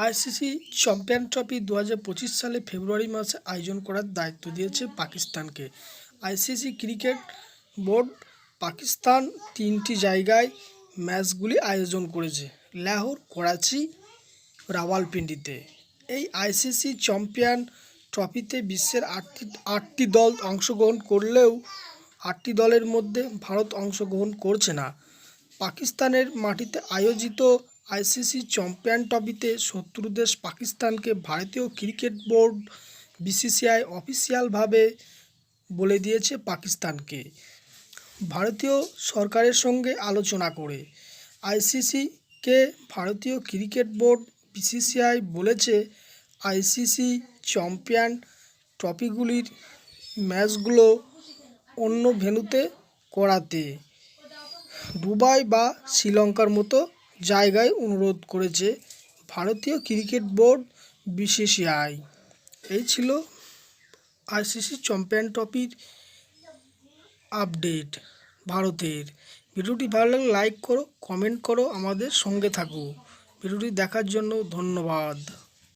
ICC champion trophy 2025 সালে ফেব্রুয়ারি মাসে আয়োজন করার দায়িত্ব দিয়েছে পাকিস্তানকে। আইসিসি ক্রিকেট বোর্ড পাকিস্তান 3টি জায়গায় ম্যাচগুলি আয়োজন করেছে: লাহোর, করাচি, রাওয়ালপিন্ডিতে। এই আইসিসি চ্যাম্পিয়ন ট্রফিতে বিশ্বের আটটি দল অংশগ্রহণ করলেও 8টি দলের মধ্যে ভারত অংশগ্রহণ করছে না। পাকিস্তানের মাটিতে আয়োজিত আইসিসি চ্যাম্পিয়ন ট্রফিতে শত্রু দেশ পাকিস্তানকে ভারতীয় ক্রিকেট বোর্ড বিসিসিআই অফিসিয়ালভাবে বলে দিয়েছে পাকিস্তানকে ভারতীয় সরকারের সঙ্গে আলোচনা করে। আইসিসিকে ভারতীয় ক্রিকেট বোর্ড বিসিসিআই বলেছে, আইসিসি চ্যাম্পিয়ন ট্রফিগুলির ম্যাচগুলো অন্য ভেন্যুতে করাতে দুবাই বা শ্রীলঙ্কার মতো জায়গায় অনুরোধ করেছে ভারতীয় ক্রিকেট বোর্ড বিসিসিআই। এই ছিল আইসিসি চ্যাম্পিয়ন ট্রফির আপডেট ভারতের। ভিডিওটি ভালো লাগলে লাইক করো, কমেন্ট করো, আমাদের সঙ্গে থাকো। ভিডিওটি দেখার জন্য ধন্যবাদ।